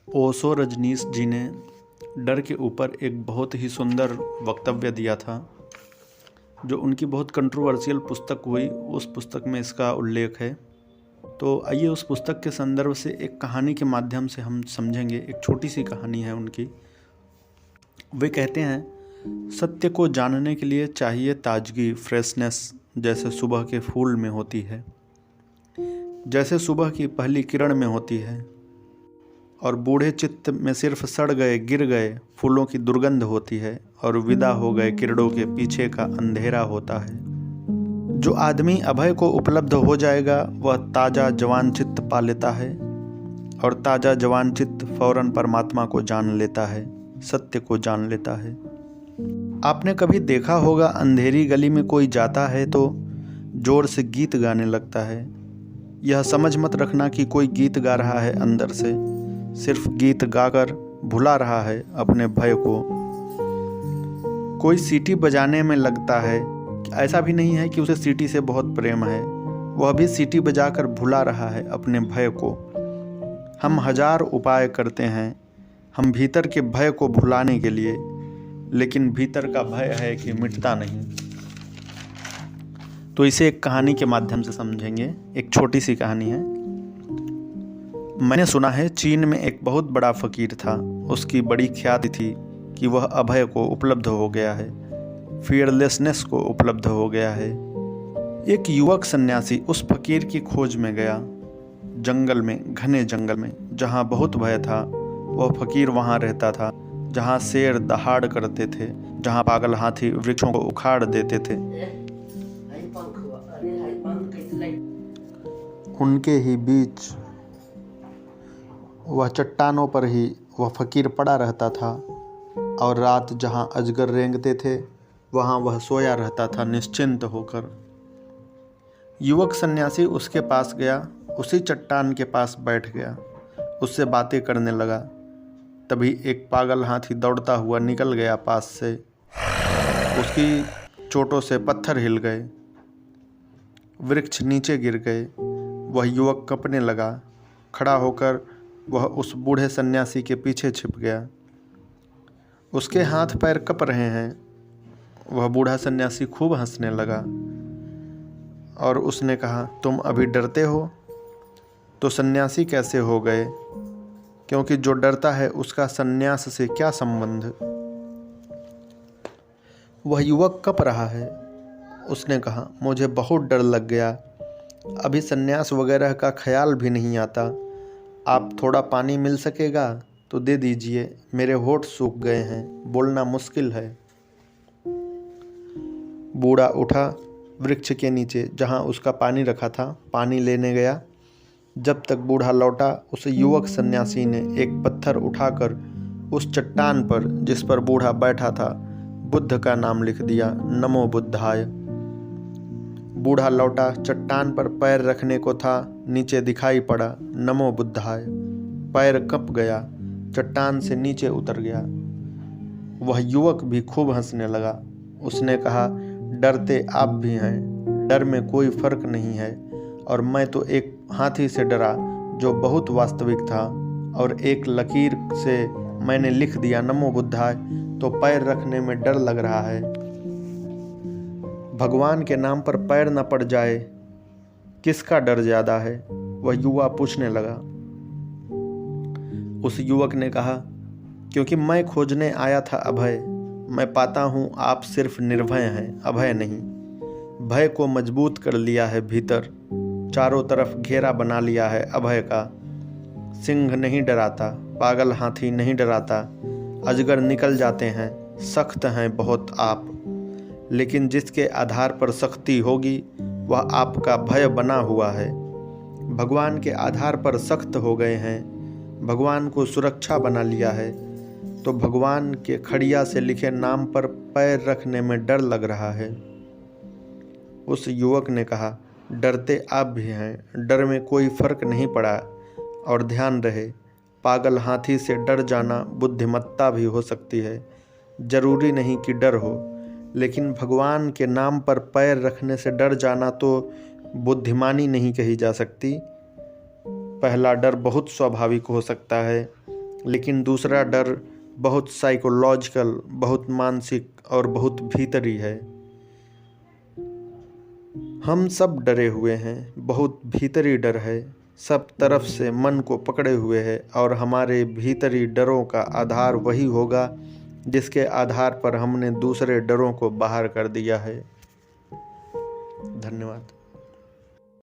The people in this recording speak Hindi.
ओशो रजनीश जी ने डर के ऊपर एक बहुत ही सुंदर वक्तव्य दिया था, जो उनकी बहुत कंट्रोवर्शियल पुस्तक हुई। उस पुस्तक में इसका उल्लेख है। तो आइए उस पुस्तक के संदर्भ से एक कहानी के माध्यम से हम समझेंगे। एक छोटी सी कहानी है उनकी। वे कहते हैं, सत्य को जानने के लिए चाहिए ताजगी, फ्रेशनेस, जैसे सुबह के फूल में होती है, जैसे सुबह की पहली किरण में होती है। और बूढ़े चित्त में सिर्फ सड़ गए, गिर गए फूलों की दुर्गंध होती है, और विदा हो गए किरणों के पीछे का अंधेरा होता है। जो आदमी अभय को उपलब्ध हो जाएगा वह ताज़ा जवान चित्त पा लेता है, और ताज़ा जवान चित्त फौरन परमात्मा को जान लेता है, सत्य को जान लेता है। आपने कभी देखा होगा, अंधेरी गली में कोई जाता है तो जोर से गीत गाने लगता है। यह समझ मत रखना कि कोई गीत गा रहा है अंदर से, सिर्फ गीत गाकर भुला रहा है अपने भय को। कोई सीटी बजाने में लगता है, ऐसा भी नहीं है कि उसे सीटी से बहुत प्रेम है, वह भी सीटी बजाकर भुला रहा है अपने भय को। हम हजार उपाय करते हैं हम भीतर के भय को भुलाने के लिए, लेकिन भीतर का भय है कि मिटता नहीं। तो इसे एक कहानी के माध्यम से समझेंगे। एक छोटी सी कहानी है। मैंने सुना है, चीन में एक बहुत बड़ा फकीर था। उसकी बड़ी ख्याति थी कि वह अभय को उपलब्ध हो गया है, फियरलेसनेस को उपलब्ध हो गया है। एक युवक सन्यासी उस फकीर की खोज में गया। जंगल में, घने जंगल में, जहाँ बहुत भय था, वह फकीर वहाँ रहता था। जहाँ शेर दहाड़ करते थे, जहाँ पागल हाथी वृक्षों को उखाड़ देते थे, उनके ही बीच वह चट्टानों पर ही वह फकीर पड़ा रहता था। और रात जहाँ अजगर रेंगते थे, वहाँ वह सोया रहता था निश्चिंत होकर। युवक सन्यासी उसके पास गया, उसी चट्टान के पास बैठ गया, उससे बातें करने लगा। तभी एक पागल हाथी दौड़ता हुआ निकल गया पास से। उसकी चोटों से पत्थर हिल गए, वृक्ष नीचे गिर गए। वह युवक कँपने लगा। खड़ा होकर वह उस बूढ़े सन्यासी के पीछे छिप गया। उसके हाथ पैर कँप रहे हैं। वह बूढ़ा सन्यासी खूब हंसने लगा और उसने कहा, तुम अभी डरते हो? तो सन्यासी कैसे हो गए, क्योंकि जो डरता है उसका सन्यास से क्या संबंध। वह युवक कँप रहा है। उसने कहा, मुझे बहुत डर लग गया, अभी सन्यास वगैरह का ख्याल भी नहीं आता। आप थोड़ा पानी मिल सकेगा तो दे दीजिए, मेरे होंठ सूख गए हैं, बोलना मुश्किल है। बूढ़ा उठा, वृक्ष के नीचे जहाँ उसका पानी रखा था पानी लेने गया। जब तक बूढ़ा लौटा, उस युवक सन्यासी ने एक पत्थर उठाकर उस चट्टान पर, जिस पर बूढ़ा बैठा था, बुद्ध का नाम लिख दिया, नमो बुद्धाय। बूढ़ा लौटा, चट्टान पर पैर रखने को था, नीचे दिखाई पड़ा, नमो बुद्धाय। पैर कँप गया, चट्टान से नीचे उतर गया। वह युवक भी खूब हंसने लगा। उसने कहा, डरते आप भी हैं, डर में कोई फर्क नहीं है। और मैं तो एक हाथी से डरा जो बहुत वास्तविक था, और एक लकीर से मैंने लिख दिया नमो बुद्धाय, तो पैर रखने में डर लग रहा है। भगवान के नाम पर पैर न पड़ जाए, किसका डर ज्यादा है? वह युवा पूछने लगा। उस युवक ने कहा, क्योंकि मैं खोजने आया था अभय। मैं पाता हूँ आप सिर्फ निर्भय हैं, अभय नहीं। भय को मजबूत कर लिया है भीतर, चारों तरफ घेरा बना लिया है अभय का। सिंह नहीं डराता, पागल हाथी नहीं डराता, अजगर निकल जाते हैं, सख्त हैं बहुत आप। लेकिन जिसके आधार पर सख्ती होगी वह आपका भय बना हुआ है। भगवान के आधार पर सख्त हो गए हैं, भगवान को सुरक्षा बना लिया है, तो भगवान के खड़िया से लिखे नाम पर पैर रखने में डर लग रहा है। उस युवक ने कहा, डरते आप भी हैं, डर में कोई फर्क नहीं पड़ा। और ध्यान रहे, पागल हाथी से डर जाना बुद्धिमत्ता भी हो सकती है, जरूरी नहीं कि डर हो। लेकिन भगवान के नाम पर पैर रखने से डर जाना तो बुद्धिमानी नहीं कही जा सकती। पहला डर बहुत स्वाभाविक हो सकता है, लेकिन दूसरा डर बहुत साइकोलॉजिकल, बहुत मानसिक और बहुत भीतरी है। हम सब डरे हुए हैं, बहुत भीतरी डर है, सब तरफ से मन को पकड़े हुए है और हमारे भीतरी डरों का आधार वही होगा जिसके आधार पर हमने दूसरे डरों को बाहर कर दिया है। धन्यवाद।